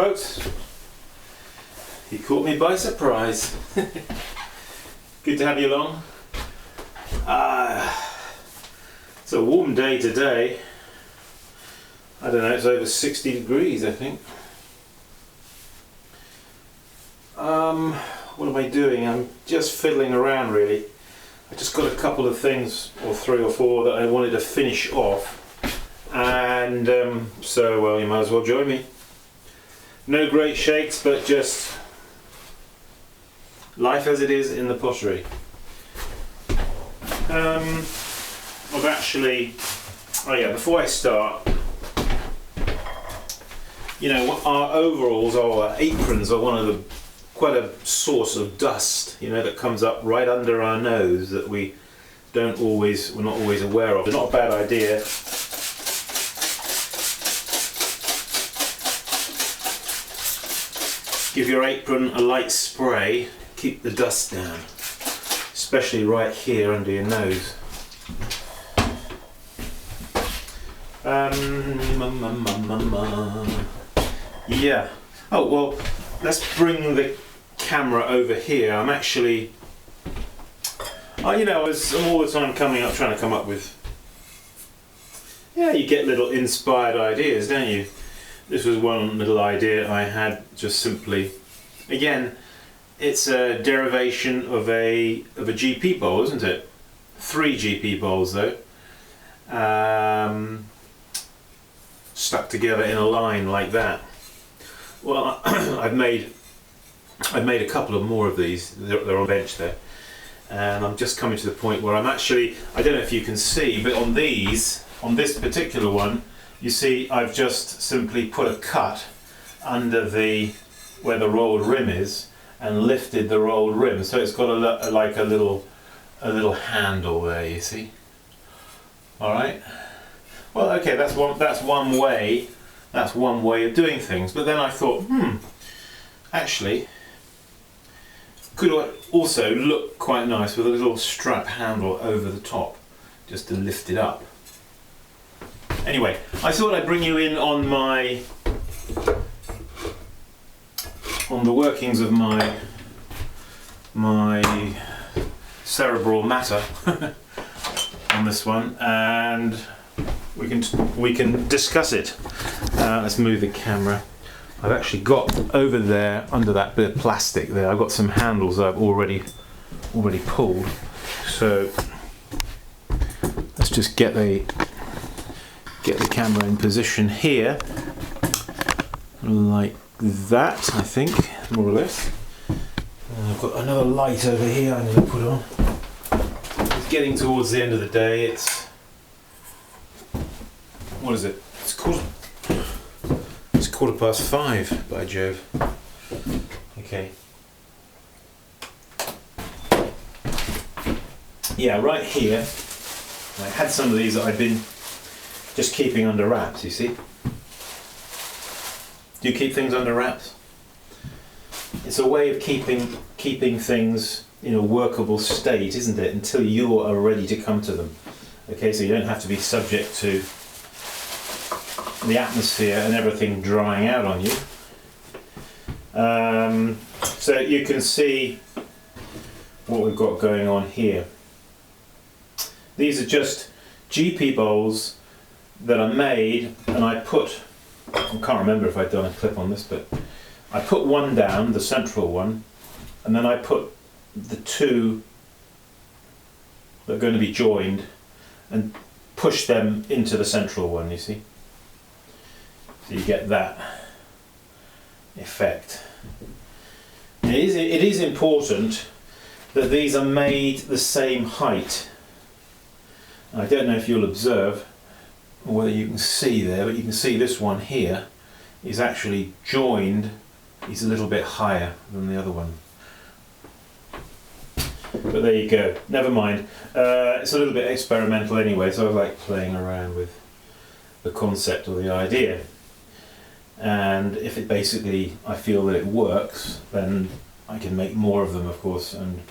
folks. You caught me by surprise. Good to have you along. It's a warm day today. I don't know, it's over 60 degrees I think. What am I doing? I'm just fiddling around really. I just got a couple of things, or 3 or 4, that I wanted to finish off. And so, well, you might as well join me. No great shakes, but just life as it is in the pottery. I've actually, before I start, you know, our overalls or our aprons are quite a source of dust, you know, that comes up right under our nose that we're not always aware of. It's not a bad idea. Give your apron a light spray, keep the dust down, especially right here under your nose. Yeah. Oh well, let's bring the camera over here. I'm actually, I'm all the time trying to come up with. Yeah, you get little inspired ideas, don't you? This was one little idea I had, just simply, again, it's a derivation of a GP bowl, isn't it? 3 GP bowls though, stuck together in a line like that. Well, I've made a couple of more of these. They're on the bench there, and I'm just coming to the point where I'm actually, I don't know if you can see, but on this particular one, you see, I've just simply put a cut under where the rolled rim is and lifted the rolled rim, so it's got a little handle there. You see. All right. Well, okay, that's one way. That's one way of doing things. But then I thought, actually, could also look quite nice with a little strap handle over the top, just to lift it up. Anyway, I thought I'd bring you in on the workings of my cerebral matter on this one, and we can discuss it. Let's move the camera. I've actually got over there under that bit of plastic there. I've got some handles that I've already pulled. So let's just get the camera in position here, like that, I think, more or less. And I've got another light over here I'm going to put on. It's getting towards the end of the day. It's, what is it? It's 5:15, by Jove. Okay. Yeah, right here, I had some of these that I've been just keeping under wraps, you see. Do you keep things under wraps? It's a way of keeping things in a workable state, isn't it, until you are ready to come to them. Okay, so you don't have to be subject to the atmosphere and everything drying out on you. So you can see what we've got going on here. These are just GP bowls that are made, and I can't remember if I've done a clip on this, but I put one down, the central one, and then I put the 2 that are going to be joined and push them into the central one, you see. So you get that effect. It is important that these are made the same height. I don't know if you'll observe, or whether you can see there, but you can see this one here is actually joined. He's a little bit higher than the other one. But there you go. Never mind. It's a little bit experimental anyway, so I like playing around with the concept or the idea. And if it basically, I feel that it works, then I can make more of them, of course, and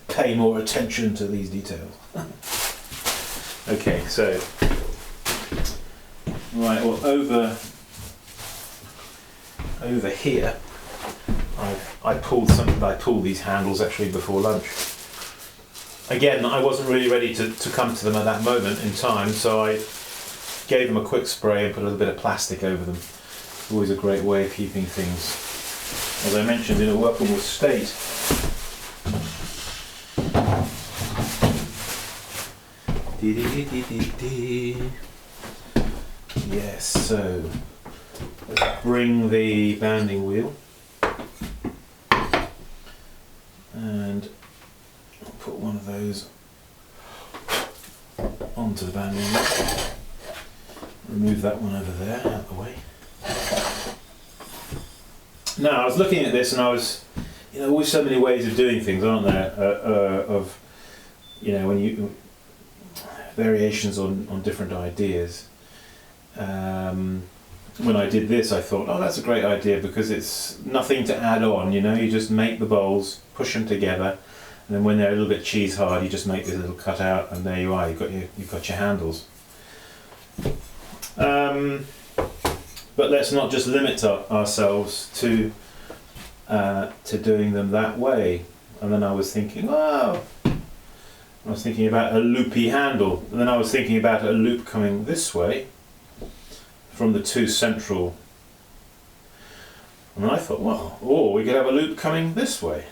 pay more attention to these details. Okay, so right, well, over over here, I pulled these handles actually before lunch. Again, I wasn't really ready to come to them at that moment in time, so I gave them a quick spray and put a little bit of plastic over them. Always a great way of keeping things, as I mentioned, in a workable state. Yes, so let's bring the banding wheel and I'll put one of those onto the banding wheel. Remove that one over there, out of the way. Now, I was looking at this and I was, always so many ways of doing things, aren't there? When you variations on different ideas. When I did this, I thought, oh, that's a great idea because it's nothing to add on. You just make the bowls, push them together, and then when they're a little bit cheese hard, you just make this little cutout, and there you are. You've got your handles. But let's not just limit ourselves to doing them that way. And then I was thinking, about a loopy handle, and then I was thinking about a loop coming this way from the two central. And I thought, well, or we could have a loop coming this way.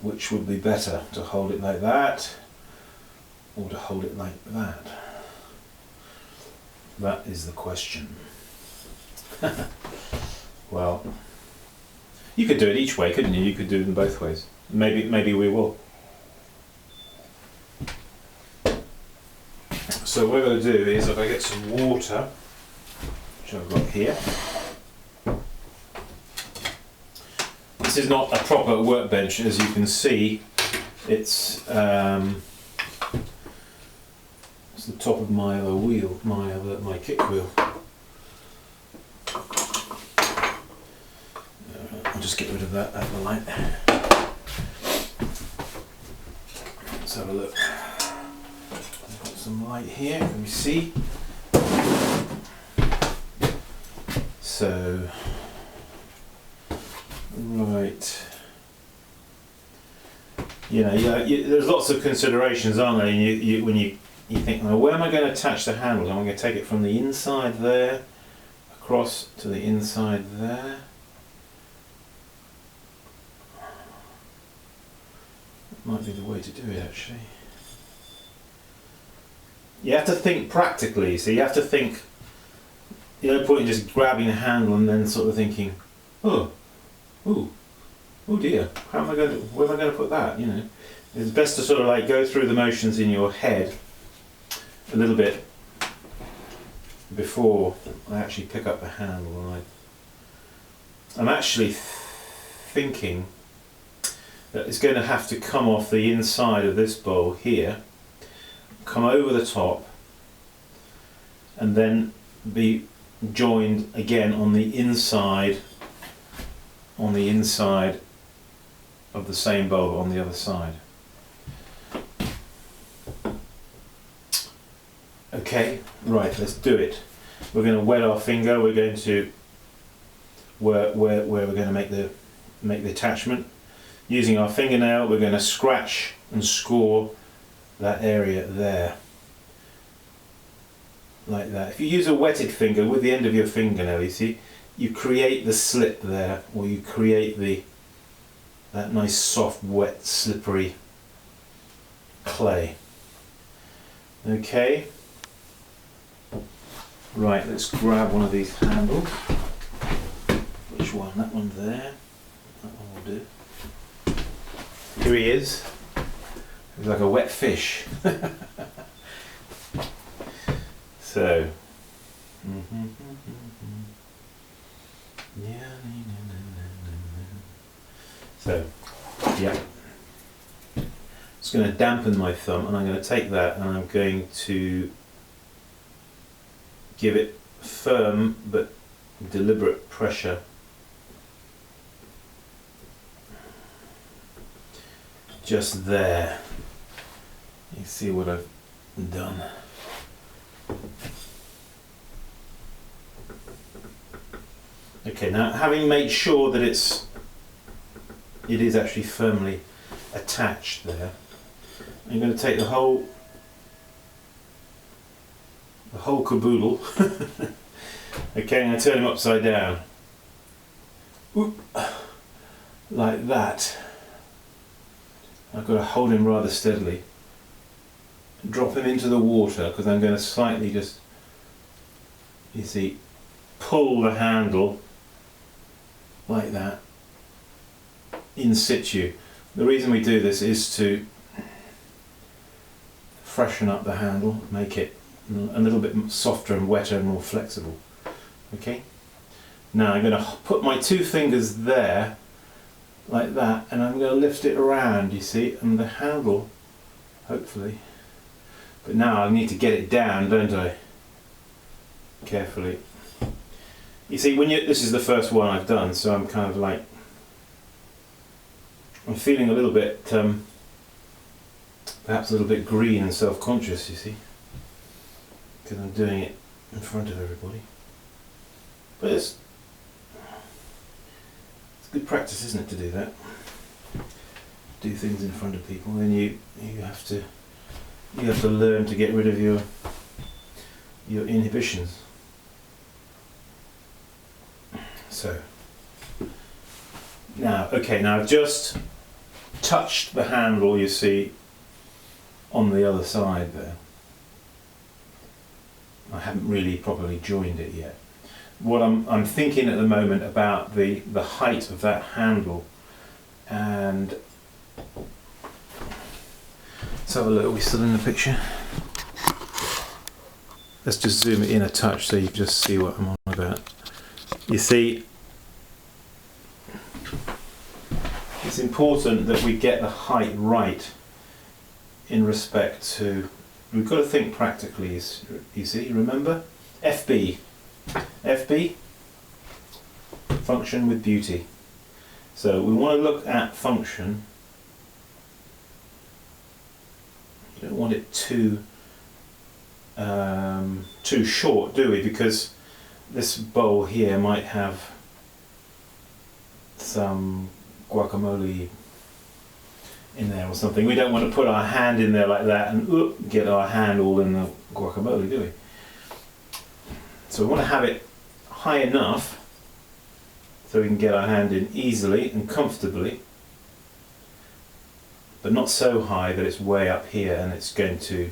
Which would be better, to hold it like that, or to hold it like that? That is the question. Well, you could do it each way, couldn't you? You could do them both ways. Maybe we will. So what we're going to do is, if I get some water, which I've got here. This is not a proper workbench, as you can see. It's the top of my other wheel, my kick wheel. I'll just get rid of that out of the light. Let's have a look. I've got some light here, can we see? So, right. There's lots of considerations, aren't there? When you think, well, where am I going to attach the handle? Am I going to take it from the inside there, across to the inside there? That might be the way to do it, actually. You have to think practically, so you have to think, no point in just grabbing the handle and then sort of thinking, oh dear, where am I going to put that? It's best to sort of like go through the motions in your head a little bit before I actually pick up the handle. I'm actually thinking that it's going to have to come off the inside of this bowl here, come over the top, and then be joined again on the inside of the same bowl on the other side. Okay, right, let's do it. We're going to wet our finger. We're going to where we're going to make the attachment. Using our fingernail, we're going to scratch and score that area there, like that. If you use a wetted finger with the end of your fingernail, you see, you create the slip there, or you create that nice soft, wet, slippery clay. Okay. Right, let's grab one of these handles. Which one? That one there. That one will do. Here he is. He's like a wet fish. So. So, yeah. It's going to dampen my thumb, and I'm going to take that and I'm going to give it firm but deliberate pressure. Just there. You see what I've done. Okay, now having made sure that it is actually firmly attached there, I'm going to take the whole caboodle. Okay, I'm going to turn him upside down. Oop. Like that. I've got to hold him rather steadily. Drop him into the water because I'm going to slightly just, you see, pull the handle like that in situ. The reason we do this is to freshen up the handle, make it a little bit softer and wetter and more flexible. Okay. Now I'm going to put my two fingers there like that, and I'm going to lift it around, you see, and the handle, hopefully. But now I need to get it down, don't I? Carefully. You see, this is the first one I've done, so I'm kind of like, I'm feeling a little bit, perhaps a little bit green and self-conscious, you see, because I'm doing it in front of everybody. But it's good practice, isn't it, to do that? Do things in front of people, then you have to learn to get rid of your inhibitions. So now, okay, now I've just touched the handle, you see, on the other side there. I haven't really properly joined it yet. What I'm thinking at the moment about the height of that handle, and let's have a look. Are we still in the picture? Let's just zoom it in a touch so you can just see what I'm on about. You see, it's important that we get the height right in respect to, we've got to think practically, you see, remember? FB, function with beauty. So we want to look at function. You don't want it too short, do we? Because this bowl here might have some guacamole in there or something. We don't want to put our hand in there like that and get our hand all in the guacamole, do we? So we want to have it high enough so we can get our hand in easily and comfortably, but not so high that it's way up here and it's going to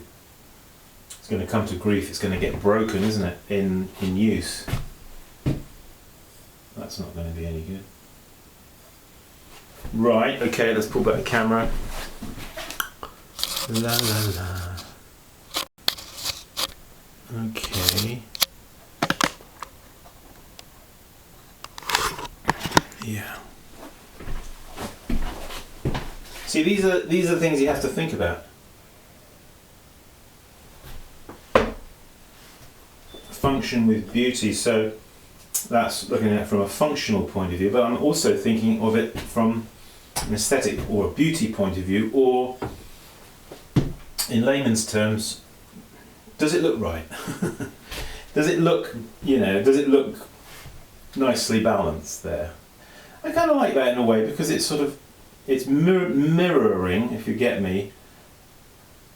come to grief. It's going to get broken, isn't it, in use? That's not going to be any good. Right, okay, let's pull back the camera. La la la. Okay. Yeah. See, these are things you have to think about. Function with beauty, so that's looking at it from a functional point of view, but I'm also thinking of it from an aesthetic or a beauty point of view, or in layman's terms, does it look right? Does it look, does it look nicely balanced there? I kind of like that in a way, because it's sort of, it's mirroring, if you get me,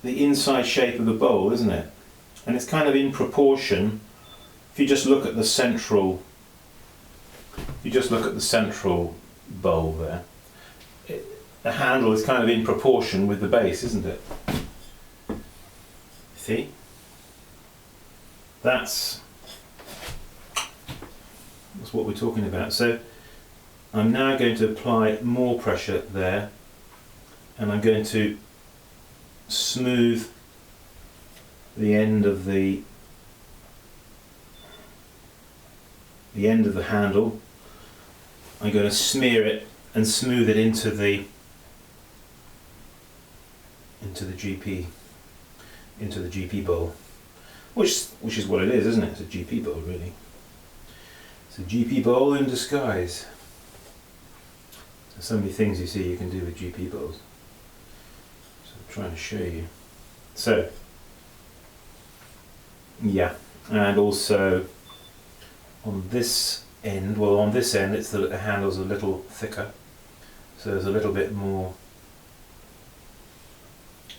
the inside shape of the bowl, isn't it? And it's kind of in proportion. If you just look at the central, bowl there, the handle is kind of in proportion with the base, isn't it? See? That's what we're talking about. So I'm now going to apply more pressure there, and I'm going to smooth the end of the handle. I'm going to smear it and smooth it into the GP bowl, which is what it is, isn't it? It's a GP bowl, really. It's a GP bowl in disguise. There's so many things you see you can do with GP bowls. So I'm trying to show you. So, yeah, and also on this end, well on this end the handle's a little thicker, so there's a little bit more.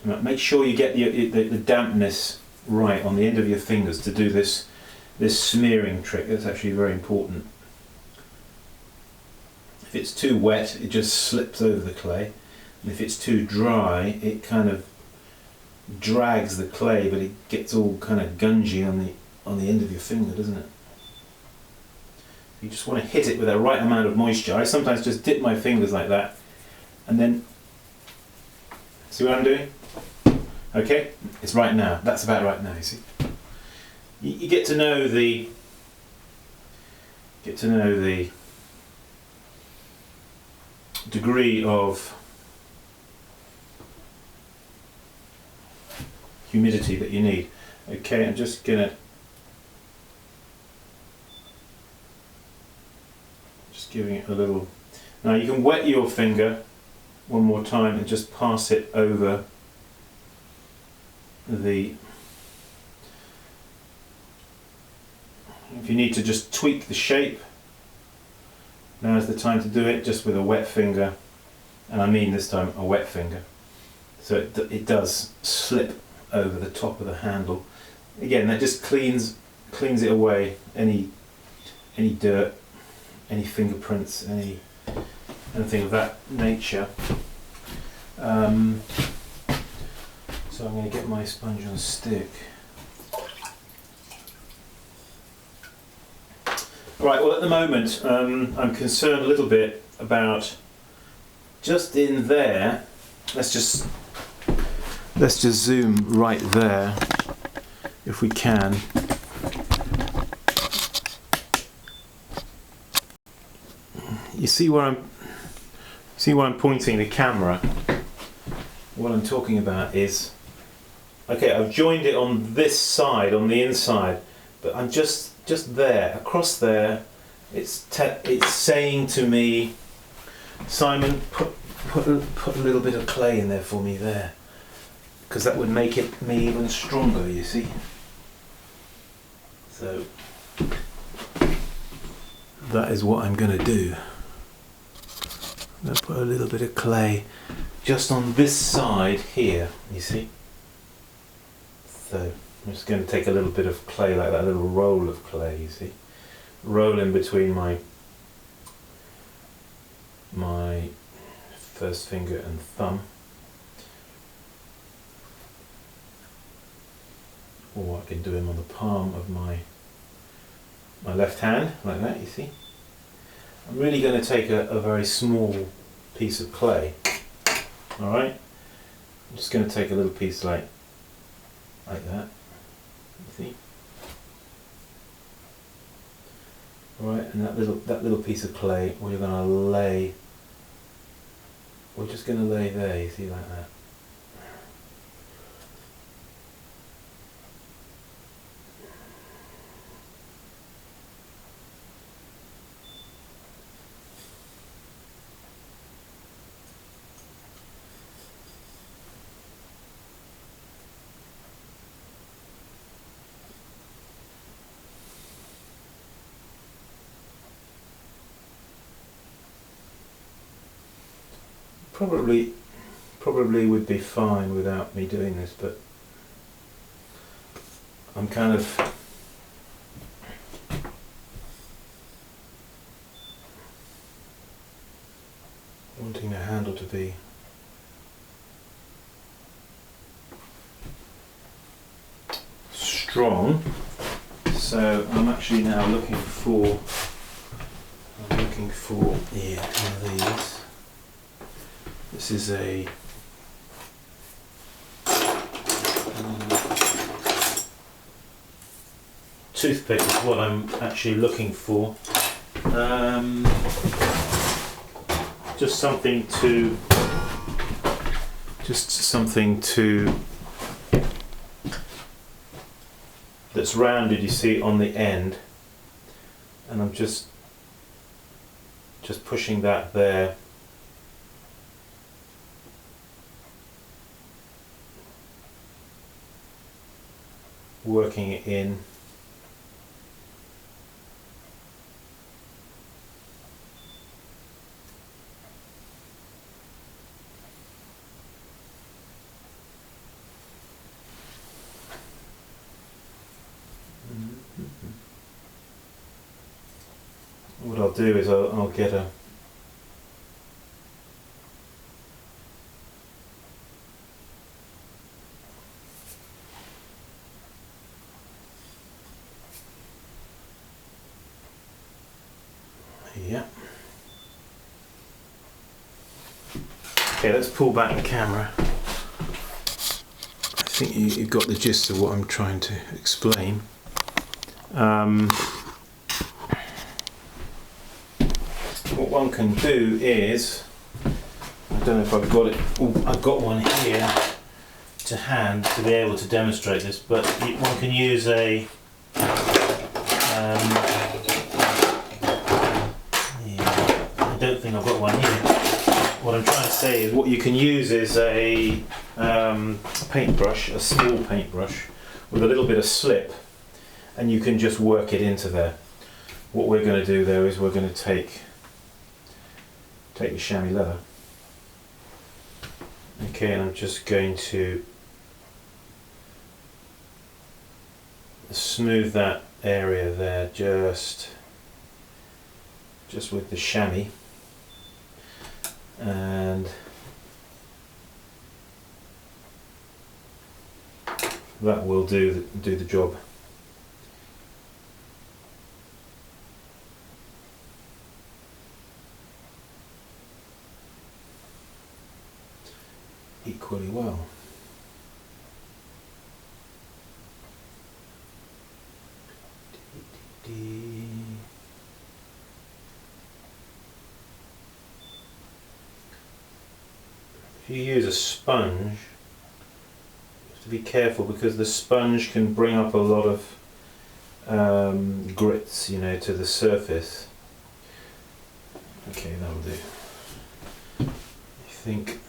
Make sure you get the dampness right on the end of your fingers to do this smearing trick. That's actually very important. If it's too wet, it just slips over the clay, and if it's too dry, it kind of drags the clay, but it gets all kind of gungy on the end of your finger, doesn't it? You just want to hit it with the right amount of moisture. I sometimes just dip my fingers like that, and then see what I'm doing? Okay, it's right now. That's about right now. You see, you get to know the degree of humidity that you need. Okay, I'm just gonna giving it a little. Now you can wet your finger one more time and just pass it over the. If you need to just tweak the shape, now is the time to do it, just with a wet finger, and I mean this time a wet finger, so it does slip over the top of the handle. Again, that just cleans it away, any dirt, any fingerprints, anything of that nature. So I'm going to get my sponge on stick. Right, well at the moment I'm concerned a little bit about just in there. Let's just zoom right there if we can. You see where I'm pointing the camera? What I'm talking about is, okay, I've joined it on this side, on the inside, but I'm just there, across there. It's saying to me, Simon, put a little bit of clay in there for me there, because that would make me even stronger. You see. So that is what I'm going to do. I'm going to put a little bit of clay just on this side here, you see. So I'm just going to take a little bit of clay like that, a little roll of clay, you see. Roll in between my first finger and thumb. Or I can do them on the palm of my left hand, like that, you see. I'm really going to take a very small piece of clay. Alright? I'm just going to take a little piece like that. You see? Alright, and that little piece of clay we're going to lay. We're just going to lay there, you see, like that. Probably would be fine without me doing this, but I'm kind of wanting the handle to be strong, so I'm actually now looking for yeah, one of these. This is a toothpick is what I'm actually looking for. Just something that's rounded, you see, on the end, and I'm just pushing that there. Working it in. do is I'll get a yeah. Okay, let's pull back the camera. I think you've got the gist of what I'm trying to explain. What one can do is, I don't know if I've got it, I've got one here to hand to be able to demonstrate this, but one can use a I don't think I've got one here. What I'm trying to say is what you can use is a paintbrush, a small paintbrush with a little bit of slip, and you can just work it into there. What we're going to do though is we're going to take the chamois leather. Okay, and I'm just going to smooth that area there just with the chamois, and that will do the job. Equally well. If you use a sponge, you have to be careful because the sponge can bring up a lot of grits, you know, to the surface. Okay, that'll do. I think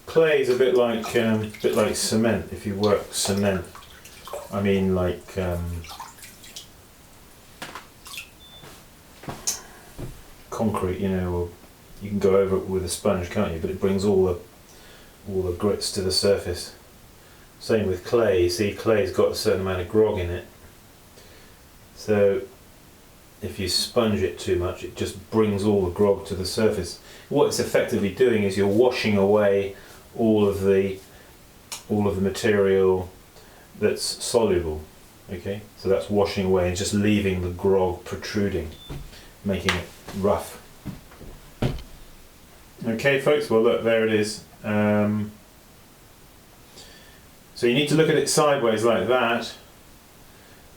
clay is a bit like cement. If you work cement, I mean like concrete, you know, or you can go over it with a sponge, can't you? But it brings all the grits to the surface. Same with clay. You see, clay's got a certain amount of grog in it. So if you sponge it too much, it just brings all the grog to the surface. What it's effectively doing is you're washing away all of the material that's soluble. Okay, so that's washing away and just leaving the grog protruding, making it rough. Okay, folks. Well, look, there it is. So you need to look at it sideways like that,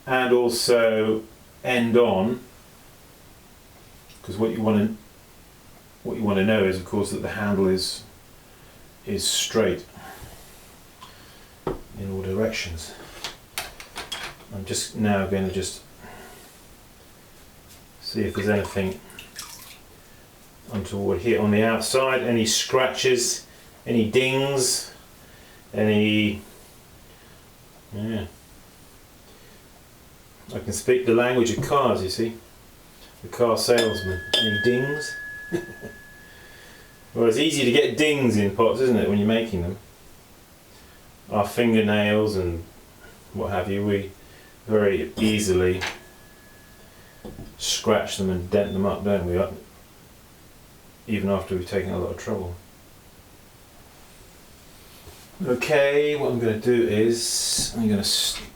and also end on, because what you want to know is, of course, that the handle is straight in all directions. I'm just now going to just see if there's anything untoward here on the outside, any scratches, any dings, any, yeah. I can speak the language of cars, you see. The car salesman. Any dings? Well, it's easy to get dings in pots, isn't it, when you're making them? Our fingernails and what have you, we very easily scratch them and dent them up, don't we? Even after we've taken a lot of trouble. Okay, what I'm going to do is,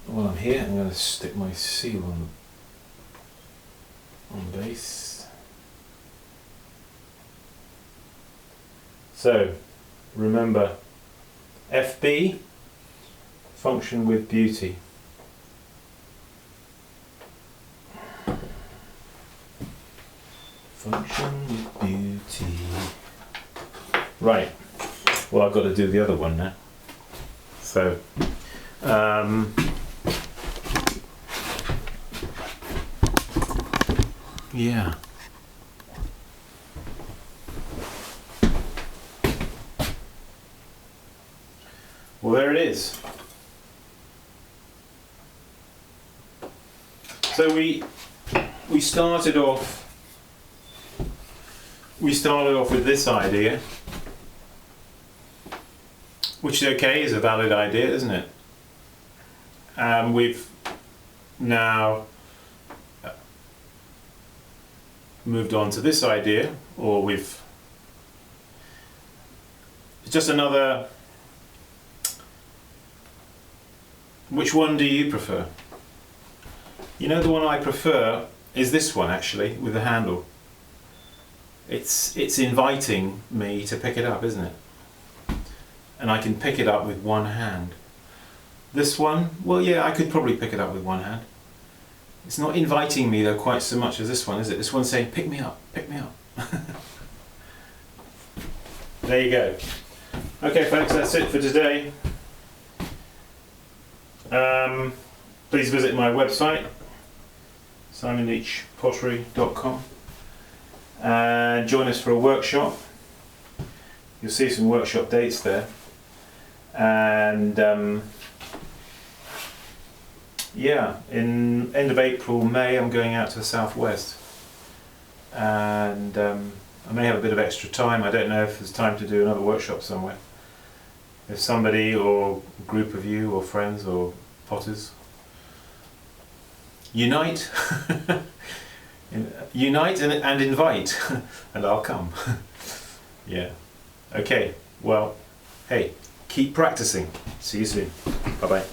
while I'm here, I'm going to stick my seal on the base. So, remember, FB, function with beauty. Function with beauty. Right, well, I've got to do the other one now. So, yeah. Well, there it is. So we started off with this idea, which is okay, is a valid idea, isn't it? now moved on to this idea, or it's just another. Which one do you prefer? You know, the one I prefer is this one actually, with the handle. It's inviting me to pick it up, isn't it? And I can pick it up with one hand. This one, well, yeah, I could probably pick it up with one hand. It's not inviting me though quite so much as this one, is it? This one's saying, pick me up, pick me up. There you go. Okay folks, that's it for today. Please visit my website, simonleachpottery.com, and join us for a workshop. You'll see some workshop dates there. And yeah, in end of April, May, I'm going out to the southwest, and I may have a bit of extra time. I don't know if there's time to do another workshop somewhere. If somebody or a group of you or friends or potters unite, unite and invite, and I'll come. Yeah. Okay. Well, hey, keep practicing. See you soon. Bye bye.